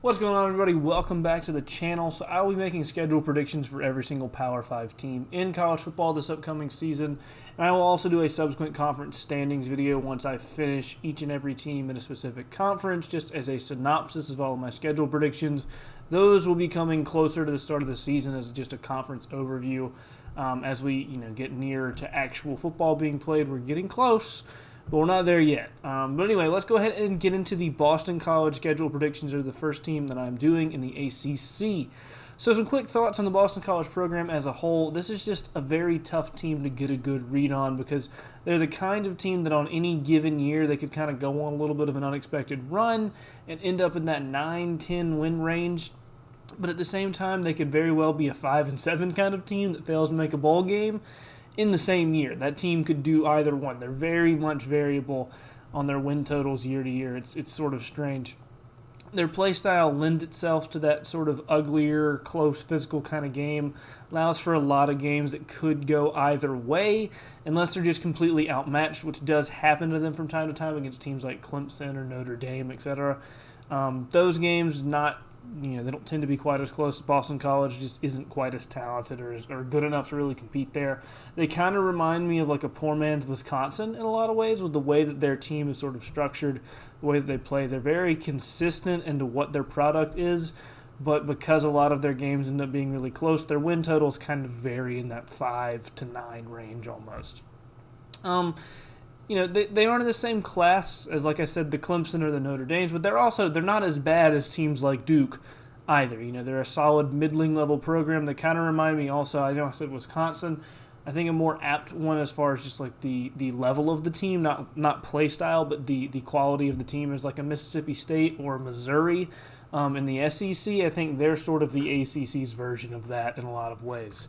What's going on, everybody? Welcome back to the channel. So I will be making schedule predictions for every single Power 5 team in college football this upcoming season. And I will also do a subsequent conference standings video once I finish each and every team in a specific conference, just as a synopsis of all of my schedule predictions. Those will be coming closer to the start of the season as just a conference overview. As we get nearer to actual football being played, we're getting close. But we're not there yet. But anyway, let's go ahead and get into the Boston College schedule predictions of the first team that I'm doing in the ACC. So some quick thoughts on the Boston College program as a whole. This is just a very tough team to get a good read on because they're the kind of team that on any given year they could kind of go on a little bit of an unexpected run and end up in that 9-10 win range. But at the same time, they could very well be a 5-7 kind of team that fails to make a bowl game in the same year. That team could do either one. They're very much variable on their win totals year to year. It's sort of strange. Their play style lends itself to that sort of uglier, close, physical kind of game. Allows for a lot of games that could go either way, unless they're just completely outmatched, which does happen to them from time to time against teams like Clemson or Notre Dame, etc. Those games they don't tend to be quite as close. Boston College just isn't quite as talented or good enough to really compete there. They kind of remind me of like a poor man's Wisconsin in a lot of ways with the way that their team is sort of structured, the way that they play. They're very consistent into what their product is, but because a lot of their games end up being really close, their win totals kind of vary in that 5-9 range almost. They aren't in the same class as, like I said, the Clemson or the Notre Dames, but they're not as bad as teams like Duke either. They're a solid middling level program. They kind of remind me also, I know I said Wisconsin, I think a more apt one as far as just like the level of the team, not play style, but the quality of the team is like a Mississippi State or Missouri. In the SEC, I think they're sort of the ACC's version of that in a lot of ways.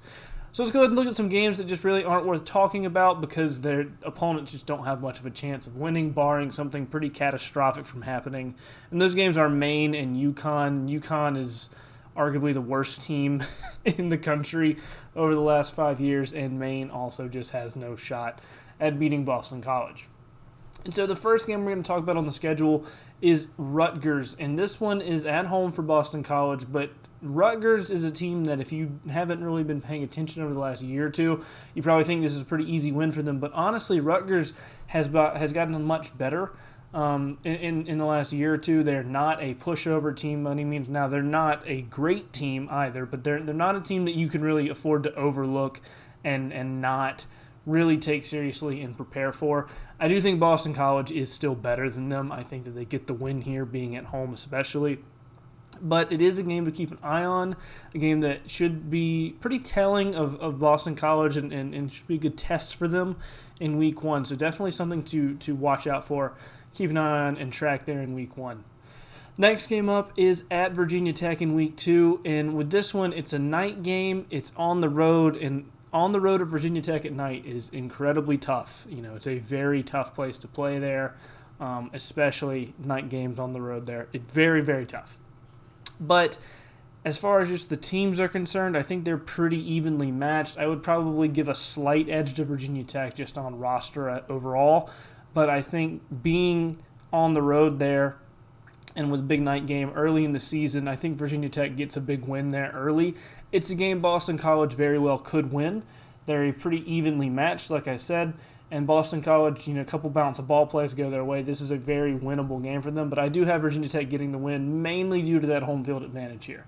So let's go ahead and look at some games that just really aren't worth talking about because their opponents just don't have much of a chance of winning, barring something pretty catastrophic from happening. And those games are Maine and UConn. UConn is arguably the worst team in the country over the last 5 years, and Maine also just has no shot at beating Boston College. And so the first game we're going to talk about on the schedule is Rutgers, and this one is at home for Boston College, but Rutgers is a team that if you haven't really been paying attention over the last year or two, you probably think this is a pretty easy win for them. But honestly, Rutgers has gotten much better in the last year or two. They're not a pushover team by any means. Now, they're not a great team either, but they're not a team that you can really afford to overlook and not really take seriously and prepare for. I do think Boston College is still better than them. I think that they get the win here, being at home especially. But it is a game to keep an eye on, a game that should be pretty telling of Boston College and should be a good test for them in Week 1. So definitely something to watch out for, keep an eye on, and track there in Week 1. Next game up is at Virginia Tech in Week 2, and with this one, it's a night game. It's on the road, and on the road at Virginia Tech at night is incredibly tough. It's a very tough place to play there, especially night games on the road there. It's very, very tough. But as far as just the teams are concerned, I think they're pretty evenly matched. I would probably give a slight edge to Virginia Tech just on roster overall. But I think being on the road there and with a big night game early in the season, I think Virginia Tech gets a big win there early. It's a game Boston College very well could win. They're pretty evenly matched, like I said. And Boston College, a couple bounce of ball plays go their way. This is a very winnable game for them. But I do have Virginia Tech getting the win, mainly due to that home field advantage here.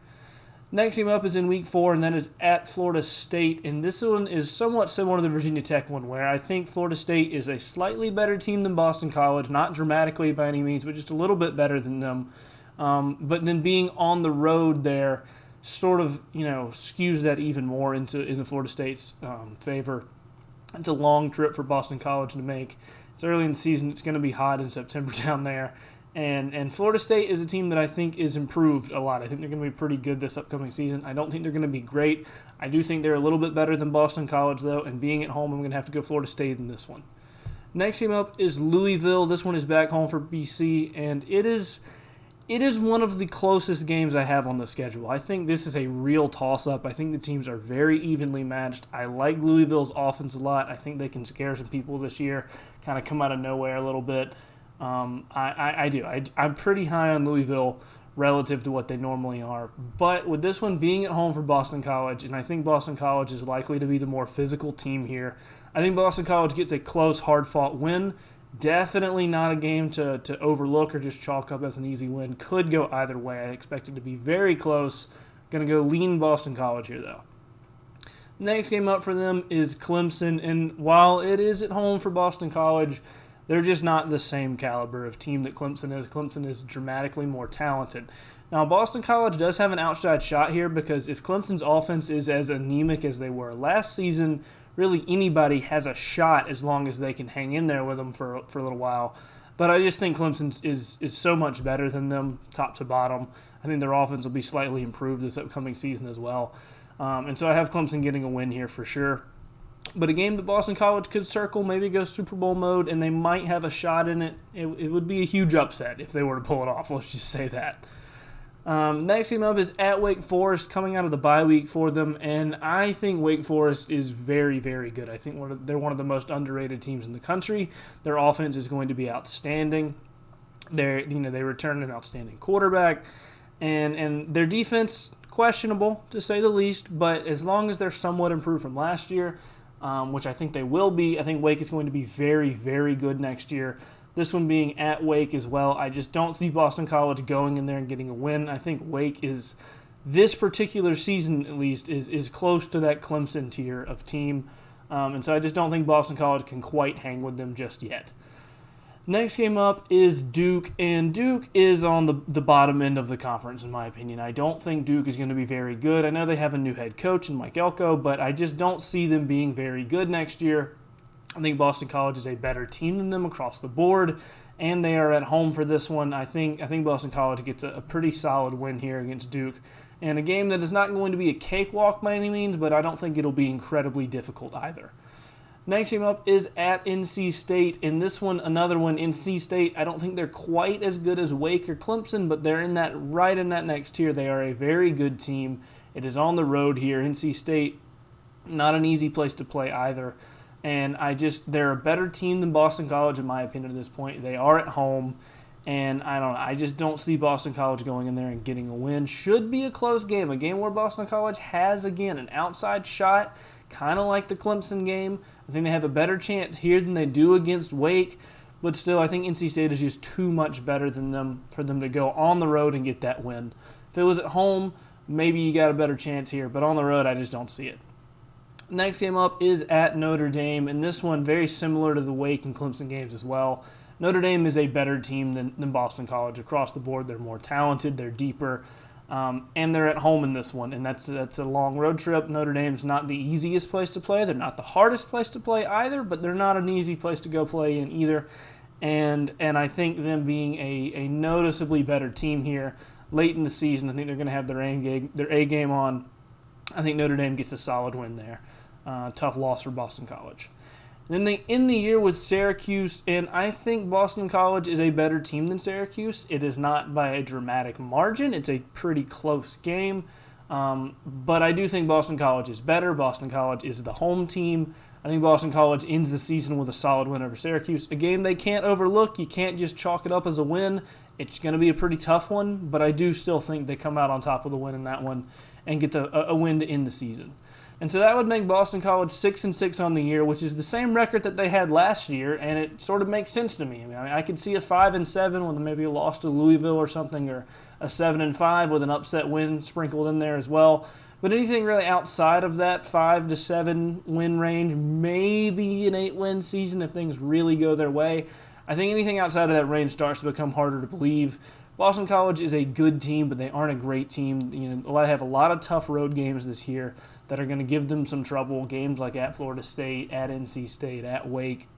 Next game up is in Week 4, and that is at Florida State. And this one is somewhat similar to the Virginia Tech one, where I think Florida State is a slightly better team than Boston College. Not dramatically by any means, but just a little bit better than them. But then being on the road there sort of, skews that even more in the Florida State's favor. It's a long trip for Boston College to make. It's early in the season. It's going to be hot in September down there. And Florida State is a team that I think is improved a lot. I think they're going to be pretty good this upcoming season. I don't think they're going to be great. I do think they're a little bit better than Boston College, though. And being at home, I'm going to have to go Florida State in this one. Next game up is Louisville. This one is back home for BC. And it is one of the closest games I have on the schedule. I think this is a real toss-up. I think the teams are very evenly matched. I like Louisville's offense a lot. I think they can scare some people this year, kind of come out of nowhere a little bit. I do. I'm pretty high on Louisville relative to what they normally are. But with this one being at home for Boston College, and I think Boston College is likely to be the more physical team here, I think Boston College gets a close, hard-fought win. Definitely not a game to overlook or just chalk up as an easy win. Could go either way. I expect it to be very close. Going to go lean Boston College here, though. Next game up for them is Clemson, and while it is at home for Boston College, they're just not the same caliber of team that Clemson is. Clemson is dramatically more talented. Now, Boston College does have an outside shot here because if Clemson's offense is as anemic as they were last season, really anybody has a shot as long as they can hang in there with them for a little while. But I just think Clemson is so much better than them, top to bottom. I think their offense will be slightly improved this upcoming season as well. And so I have Clemson getting a win here for sure. But a game that Boston College could circle, maybe go Super Bowl mode, and they might have a shot in it. It would be a huge upset if they were to pull it off. Let's just say that. Next game up is at Wake Forest, coming out of the bye week for them, and I think Wake Forest is very, very good. I think they're one of the most underrated teams in the country. Their offense is going to be outstanding. They returned an outstanding quarterback, and their defense questionable to say the least. But as long as they're somewhat improved from last year, which I think they will be, I think Wake is going to be very, very good next year. This one being at Wake as well. I just don't see Boston College going in there and getting a win. I think Wake is, this particular season at least, is close to that Clemson tier of team. And so I just don't think Boston College can quite hang with them just yet. Next game up is Duke, and Duke is on the bottom end of the conference, in my opinion. I don't think Duke is going to be very good. I know they have a new head coach in Mike Elko, but I just don't see them being very good next year. I think Boston College is a better team than them across the board, and they are at home for this one. I think Boston College gets a pretty solid win here against Duke, and a game that is not going to be a cakewalk by any means, but I don't think it'll be incredibly difficult either. Next game up is at NC State, and this one, another one, NC State. I don't think they're quite as good as Wake or Clemson, but they're right in that next tier. They are a very good team. It is on the road here. NC State, not an easy place to play either. And they're a better team than Boston College, in my opinion, at this point. They are at home, and I just don't see Boston College going in there and getting a win. Should be a close game, a game where Boston College has, again, an outside shot, kind of like the Clemson game. I think they have a better chance here than they do against Wake, but still, I think NC State is just too much better than them for them to go on the road and get that win. If it was at home, maybe you got a better chance here, but on the road, I just don't see it. Next game up is at Notre Dame, and this one very similar to the Wake and Clemson games as well. Notre Dame is a better team than Boston College across the board. They're more talented, they're deeper, and they're at home in this one, and that's a long road trip. Notre Dame's not the easiest place to play. They're not the hardest place to play either, but they're not an easy place to go play in either. And I think them being a noticeably better team here late in the season, I think they're going to have their A game on. I think Notre Dame gets a solid win there. Tough loss for Boston College. Then they end the year with Syracuse, and I think Boston College is a better team than Syracuse. It is not by a dramatic margin. It's a pretty close game, but I do think Boston College is better. Boston College is the home team. I think Boston College ends the season with a solid win over Syracuse, a game they can't overlook. You can't just chalk it up as a win. It's going to be a pretty tough one, but I do still think they come out on top with a win in that one and get a win to end the season. And so that would make Boston College 6-6 on the year, which is the same record that they had last year, and it sort of makes sense to me. I mean, I could see a 5-7 with maybe a loss to Louisville or something, or a 7-5 with an upset win sprinkled in there as well. But anything really outside of that 5-7 win range, maybe an 8-win season if things really go their way. I think anything outside of that range starts to become harder to believe. Boston College is a good team, but they aren't a great team. They have a lot of tough road games this year that are going to give them some trouble. Games like at Florida State, at NC State, at Wake.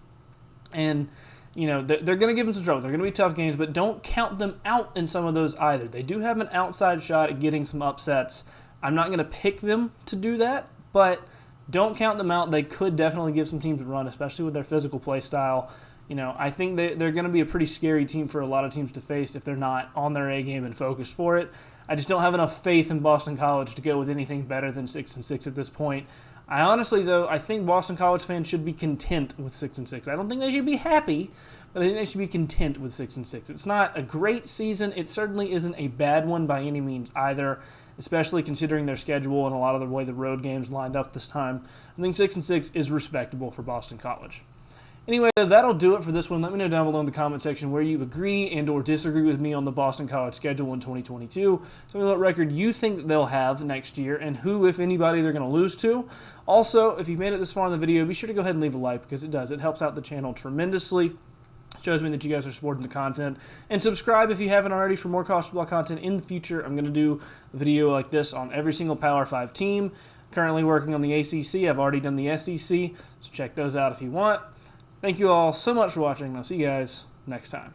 And, they're going to give them some trouble. They're going to be tough games, but don't count them out in some of those either. They do have an outside shot at getting some upsets. I'm not going to pick them to do that, but don't count them out. They could definitely give some teams a run, especially with their physical play style. I think they're going to be a pretty scary team for a lot of teams to face if they're not on their A game and focused for it. I just don't have enough faith in Boston College to go with anything better than 6-6 at this point. I honestly, though, I think Boston College fans should be content with 6-6. I don't think they should be happy, but I think they should be content with 6-6. It's not a great season. It certainly isn't a bad one by any means either, especially considering their schedule and a lot of the way the road games lined up this time. I think 6-6 is respectable for Boston College. Anyway, that'll do it for this one. Let me know down below in the comment section where you agree and or disagree with me on the Boston College schedule in 2022. Tell me what record you think they'll have next year and who, if anybody, they're going to lose to. Also, if you've made it this far in the video, be sure to go ahead and leave a like because it does. It helps out the channel tremendously. It shows me that you guys are supporting the content. And subscribe if you haven't already for more college football content in the future. I'm going to do a video like this on every single Power 5 team. Currently working on the ACC. I've already done the SEC, so check those out if you want. Thank you all so much for watching, and I'll see you guys next time.